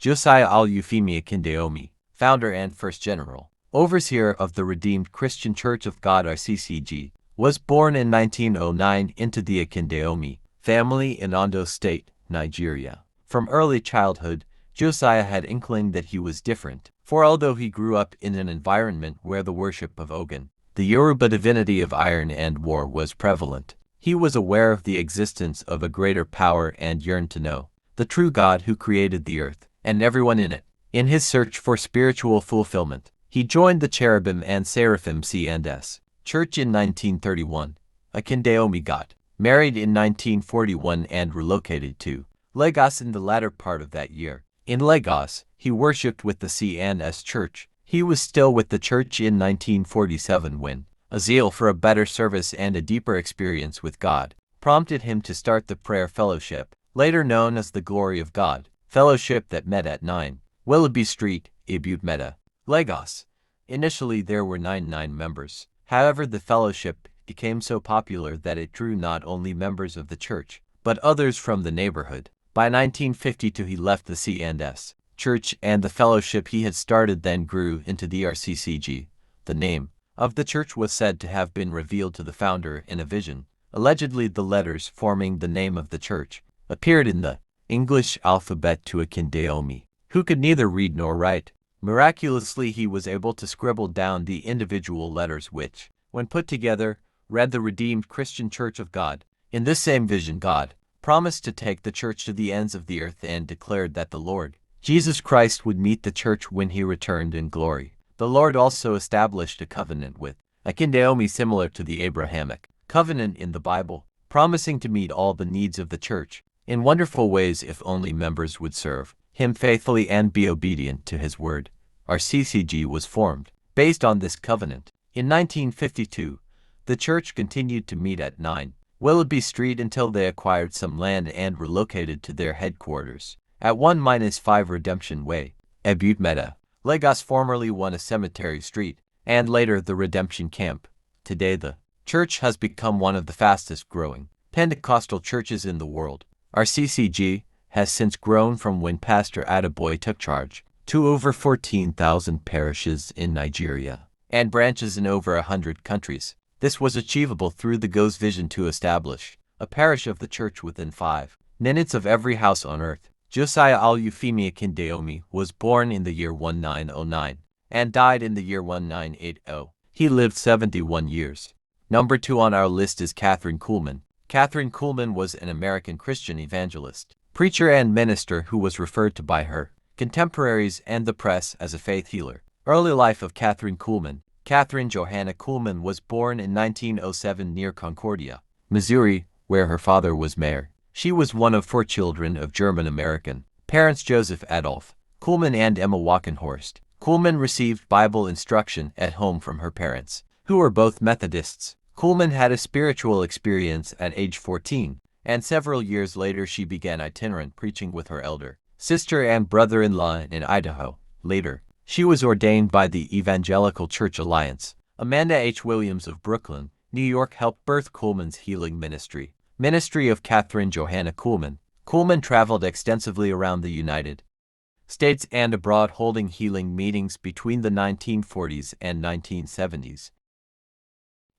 Josiah Al-Euphemia Kindeomi, founder and first general overseer of the Redeemed Christian Church of God RCCG, was born in 1909 into the Akindeomi family in Ondo State, Nigeria. From early childhood, Josiah had inkling that he was different, for although he grew up in an environment where the worship of Ogun, the Yoruba divinity of iron and war, was prevalent, he was aware of the existence of a greater power and yearned to know the true God who created the earth and everyone in it. In his search for spiritual fulfillment, he joined the Cherubim and Seraphim C&S Church in 1931. Akindeomi got married in 1941 and relocated to Lagos in the latter part of that year. In Lagos, he worshipped with the C&S Church. He was still with the church in 1947 when a zeal for a better service and a deeper experience with God prompted him to start the Prayer Fellowship, later known as the Glory of God Fellowship, that met at 9 Willoughby Street, Abeokuta, Lagos. Initially there were 99 members. However, the fellowship became so popular that it drew not only members of the church, but others from the neighborhood. By 1952 he left the C&S Church, and the fellowship he had started then grew into the RCCG. The name of the church was said to have been revealed to the founder in a vision. Allegedly, the letters forming the name of the church appeared in the English alphabet to Akindeomi, who could neither read nor write. Miraculously, he was able to scribble down the individual letters which, when put together, read the Redeemed Christian Church of God. In this same vision, God promised to take the church to the ends of the earth and declared that the Lord Jesus Christ would meet the church when he returned in glory. The Lord also established a covenant with Akindeomi similar to the Abrahamic covenant in the Bible, promising to meet all the needs of the church in wonderful ways if only members would serve him faithfully and be obedient to his word. RCCG was formed based on this covenant. In 1952, the church continued to meet at 9 Willoughby Street until they acquired some land and relocated to their headquarters at 1-5 Redemption Way, Abeokuta, Lagos, formerly One Cemetery Street, and later the Redemption Camp. Today the church has become one of the fastest growing Pentecostal churches in the world. RCCG has since grown from when Pastor Adeboye took charge to over 14,000 parishes in Nigeria and branches in over 100 countries. This was achievable through the GO's vision to establish a parish of the church within 5 minutes of every house on earth. Josiah Al-Euphemia Kindeomi was born in the year 1909 and died in the year 1980. He lived 71 years. Number 2 on our list is Catherine Kuhlman. Catherine Kuhlman was an American Christian evangelist, preacher and minister who was referred to by her contemporaries and the press as a faith healer. Early life of Catherine Kuhlman. Catherine Johanna Kuhlman was born in 1907 near Concordia, Missouri, where her father was mayor. She was one of 4 children of German-American parents Joseph Adolf Kuhlman and Emma Wackenhorst. Kuhlman received Bible instruction at home from her parents, who were both Methodists. Kuhlman had a spiritual experience at age 14, and several years later she began itinerant preaching with her elder sister and brother-in-law in Idaho. Later, she was ordained by the Evangelical Church Alliance. Amanda H. Williams of Brooklyn, New York helped birth Kuhlman's healing ministry. Ministry of Catherine Johanna Kuhlman. Kuhlman traveled extensively around the United States and abroad holding healing meetings between the 1940s and 1970s.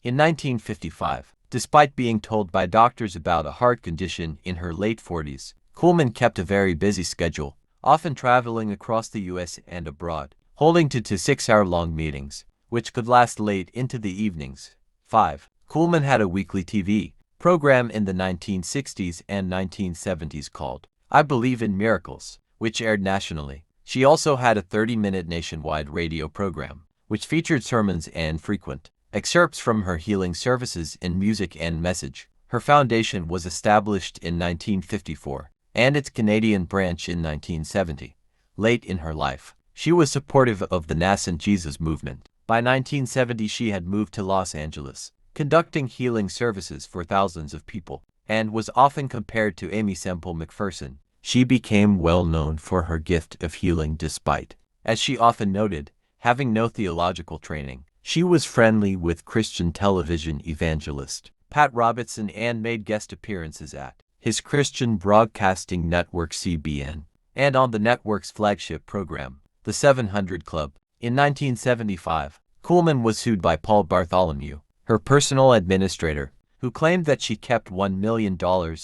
In 1955, despite being told by doctors about a heart condition in her late 40s, Kuhlman kept a very busy schedule, often traveling across the U.S. and abroad, holding 2 to 6-hour-long meetings, which could last late into the evenings. 5. Kuhlman had a weekly TV program in the 1960s and 1970s called I Believe in Miracles, which aired nationally. She also had a 30-minute nationwide radio program, which featured sermons and frequent excerpts from her healing services in music and message. Her foundation was established in 1954, and its Canadian branch in 1970. Late in her life, she was supportive of the Nascent Jesus movement. By 1970 she had moved to Los Angeles, conducting healing services for thousands of people, and was often compared to Amy Semple McPherson. She became well known for her gift of healing despite, as she often noted, having no theological training. She was friendly with Christian television evangelist Pat Robertson and made guest appearances at his Christian Broadcasting Network CBN and on the network's flagship program, The 700 Club. In 1975, Kuhlman was sued by Paul Bartholomew, her personal administrator, who claimed that she kept $1 million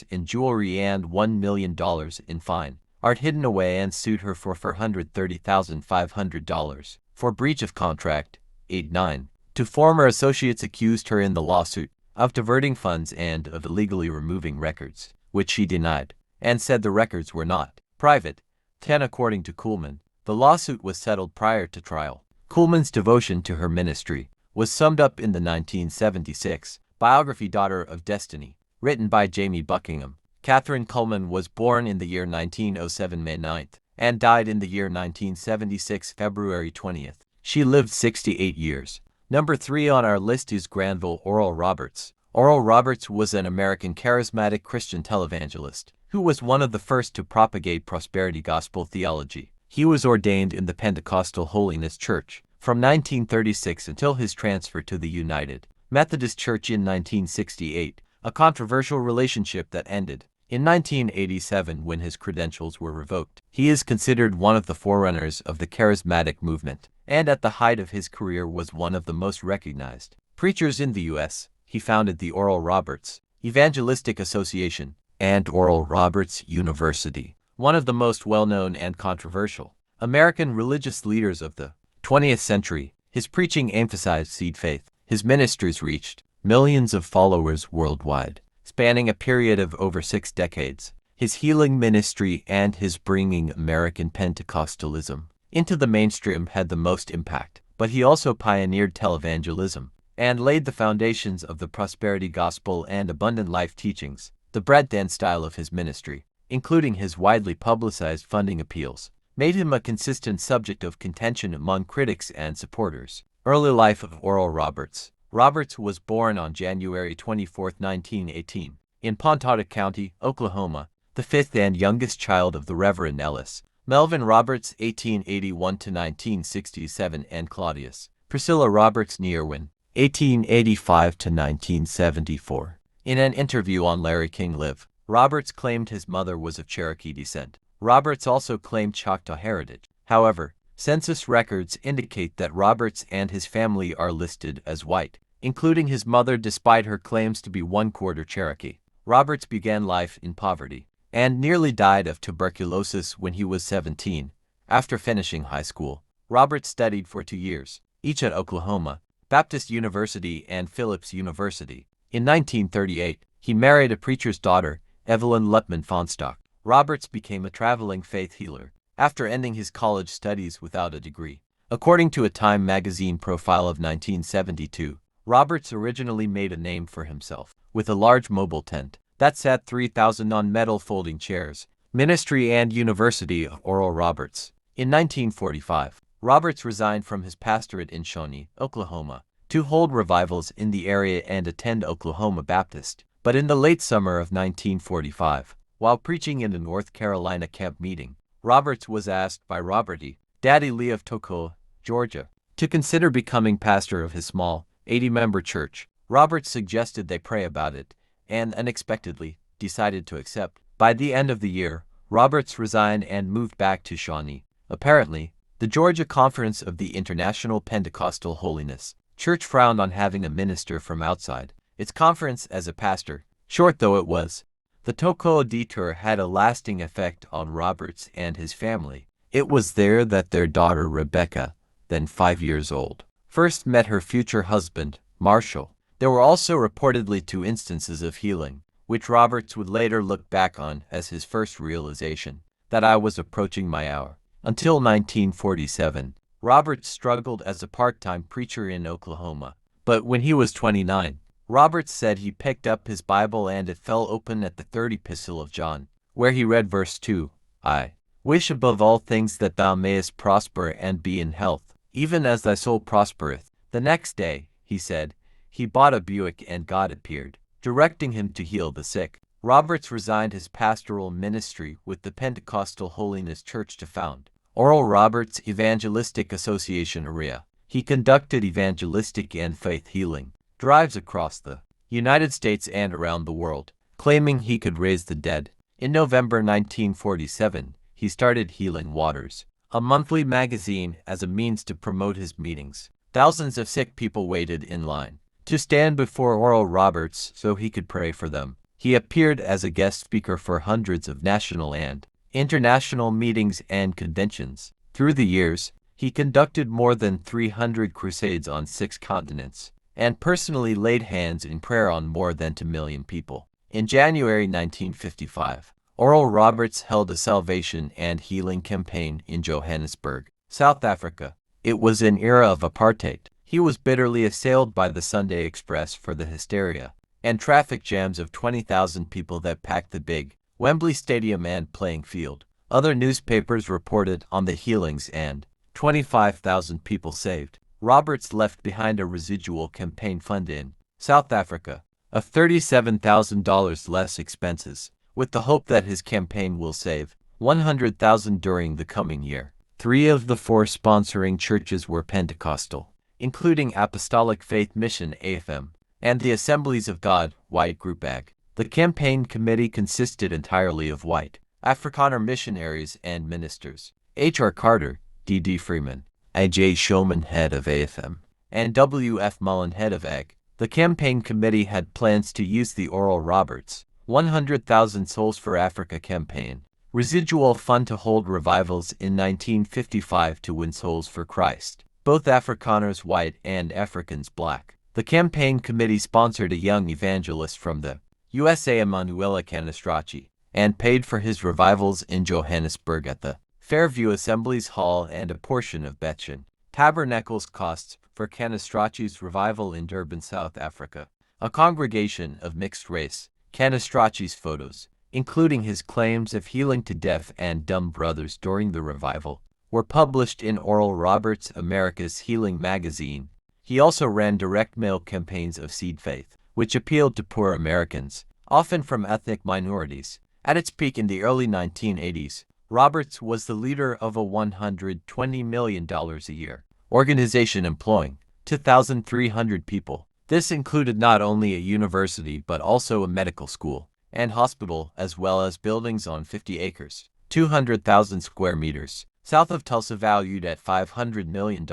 in jewelry and $1 million in fine art hidden away, and sued her for $430,500 for breach of contract. 8-9. Two former associates accused her in the lawsuit of diverting funds and of illegally removing records, which she denied, and said the records were not private. 10. According to Kuhlman, the lawsuit was settled prior to trial. Kuhlman's devotion to her ministry was summed up in the 1976 biography Daughter of Destiny, written by Jamie Buckingham. Catherine Kuhlman was born in the year 1907 May 9th and died in the year 1976 February 20th. She lived 68 years. Number 3 on our list is Granville Oral Roberts. Oral Roberts was an American charismatic Christian televangelist who was one of the first to propagate prosperity gospel theology. He was ordained in the Pentecostal Holiness Church from 1936 until his transfer to the United Methodist Church in 1968, a controversial relationship that ended in 1987 when his credentials were revoked. He is considered one of the forerunners of the charismatic movement, and at the height of his career was one of the most recognized preachers in the U.S. He founded the Oral Roberts Evangelistic Association and Oral Roberts University, one of the most well-known and controversial American religious leaders of the 20th century. His preaching emphasized seed faith. His ministries reached millions of followers worldwide, spanning a period of over 6 decades. His healing ministry and his bringing American Pentecostalism into the mainstream had the most impact, but he also pioneered televangelism and laid the foundations of the prosperity gospel and abundant life teachings. The breadth and style of his ministry, including his widely publicized funding appeals, made him a consistent subject of contention among critics and supporters. Early life of Oral Roberts. Roberts was born on January 24, 1918, in Pontotoc County, Oklahoma, the fifth and youngest child of the Reverend Ellis Melvin Roberts (1881–1967) and Claudius Priscilla Roberts Neerwin (1885–1974). In an interview on Larry King Live, Roberts claimed his mother was of Cherokee descent. Roberts also claimed Choctaw heritage. However, census records indicate that Roberts and his family are listed as white, including his mother, despite her claims to be one-quarter Cherokee. Roberts began life in poverty and nearly died of tuberculosis when he was 17. After finishing high school, Roberts studied for 2 years, each at Oklahoma Baptist University and Phillips University. In 1938, he married a preacher's daughter, Evelyn Lutman Fonstock. Roberts became a traveling faith healer after ending his college studies without a degree. According to a Time magazine profile of 1972, Roberts originally made a name for himself with a large mobile tent that sat 3,000 on metal folding chairs. Ministry and University of Oral Roberts. In 1945, Roberts resigned from his pastorate in Shawnee, Oklahoma, to hold revivals in the area and attend Oklahoma Baptist. But in the late summer of 1945, while preaching in a North Carolina camp meeting, Roberts was asked by Robert E. Daddy Lee of Toccoa, Georgia, to consider becoming pastor of his small, 80-member church. Roberts suggested they pray about it, and unexpectedly decided to accept. By the end of the year, Roberts resigned and moved back to Shawnee. Apparently, the Georgia Conference of the International Pentecostal Holiness Church frowned on having a minister from outside its conference as a pastor. Short though it was, the Toccoa detour had a lasting effect on Roberts and his family. It was there that their daughter Rebecca, then 5 years old, first met her future husband, Marshall. There were also reportedly 2 instances of healing, which Roberts would later look back on as his first realization that I was approaching my hour. Until 1947, Roberts struggled as a part-time preacher in Oklahoma, but when he was 29, Roberts said he picked up his Bible and it fell open at the 3rd epistle of John, where he read verse 2, I wish above all things that thou mayest prosper and be in health, even as thy soul prospereth. The next day, he said, he bought a Buick and God appeared, directing him to heal the sick. Roberts resigned his pastoral ministry with the Pentecostal Holiness Church to found Oral Roberts Evangelistic Association area. He conducted evangelistic and faith healing drives across the United States and around the world, claiming he could raise the dead. In November 1947, he he started Healing Waters, a monthly magazine, as a means to promote his meetings. Thousands of sick people waited in line to stand before Oral Roberts so he could pray for them. He appeared as a guest speaker for hundreds of national and international meetings and conventions. Through the years, he conducted more than 300 crusades on 6 continents and personally laid hands in prayer on more than 2 million people. In January 1955, Oral Roberts held a salvation and healing campaign in Johannesburg, South Africa. It was an era of apartheid. He was bitterly assailed by the Sunday Express for the hysteria and traffic jams of 20,000 people that packed the big Wembley Stadium and playing field. Other newspapers reported on the healings and 25,000 people saved. Roberts left behind a residual campaign fund in South Africa of $37,000 less expenses, with the hope that his campaign will save 100,000 during the coming year. 3 of the 4 sponsoring churches were Pentecostal, including Apostolic Faith Mission AFM and the Assemblies of God White Group AG. The campaign committee consisted entirely of white Afrikaner missionaries and ministers. H.R. Carter, D.D. Freeman, I.J. Showman, head of AFM, and W.F. Mullen, head of AG. The campaign committee had plans to use the Oral Roberts 100,000 Souls for Africa campaign residual fund to hold revivals in 1955 to win souls for Christ, both Afrikaners white and Africans black. The campaign committee sponsored a young evangelist from the USA, Emanuela Canestracci, and paid for his revivals in Johannesburg at the Fairview Assemblies Hall and a portion of Betchen Tabernacle's costs for Canestracci's revival in Durban, South Africa. A congregation of mixed race. Canestracci's photos, including his claims of healing to deaf and dumb brothers during the revival, were published in Oral Roberts' America's Healing magazine. He also ran direct mail campaigns of Seed Faith, which appealed to poor Americans, often from ethnic minorities. At its peak in the early 1980s, Roberts was the leader of a $120 million a year organization employing 2,300 people. This included not only a university but also a medical school and hospital, as well as buildings on 50 acres, 200,000 square meters, south of Tulsa, valued at $500 million.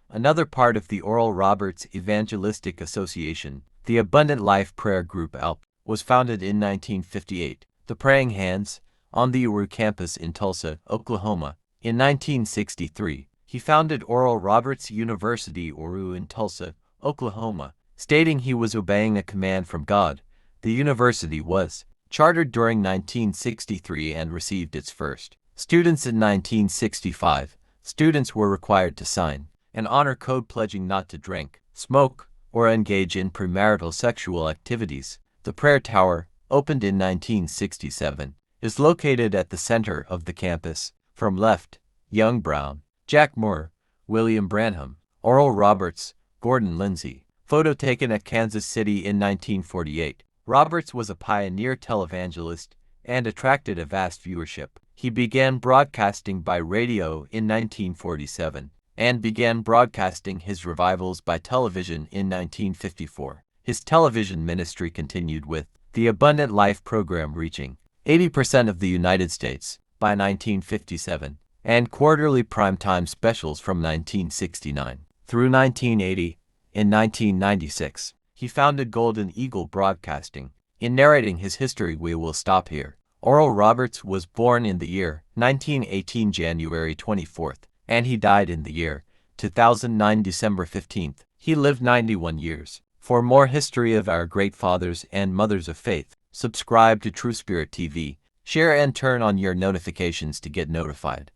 Another part of the Oral Roberts Evangelistic Association, the Abundant Life Prayer Group ALP, was founded in 1958. The Praying Hands, on the URU campus in Tulsa, Oklahoma. In 1963, he founded Oral Roberts University URU in Tulsa, Oklahoma, stating he was obeying a command from God. The university was chartered during 1963 and received its first students in 1965. Students were required to sign an honor code pledging not to drink, smoke, or engage in premarital sexual activities. The Prayer Tower, opened in 1967, is located at the center of the campus. From left, Young Brown, Jack Moore, William Branham, Oral Roberts, Gordon Lindsay. Photo taken at Kansas City in 1948. Roberts was a pioneer televangelist and attracted a vast viewership. He began broadcasting by radio in 1947 and began broadcasting his revivals by television in 1954. His television ministry continued with the Abundant Life program, reaching 80% of the United States by 1957, and quarterly primetime specials from 1969 through 1980. In 1996, he founded Golden Eagle Broadcasting. In narrating his history, we will stop here. Oral Roberts was born in the year 1918, January 24th, and he died in the year 2009, December 15th. He lived 91 years. For more history of our great fathers and mothers of faith, subscribe to True Spirit TV, share and turn on your notifications to get notified.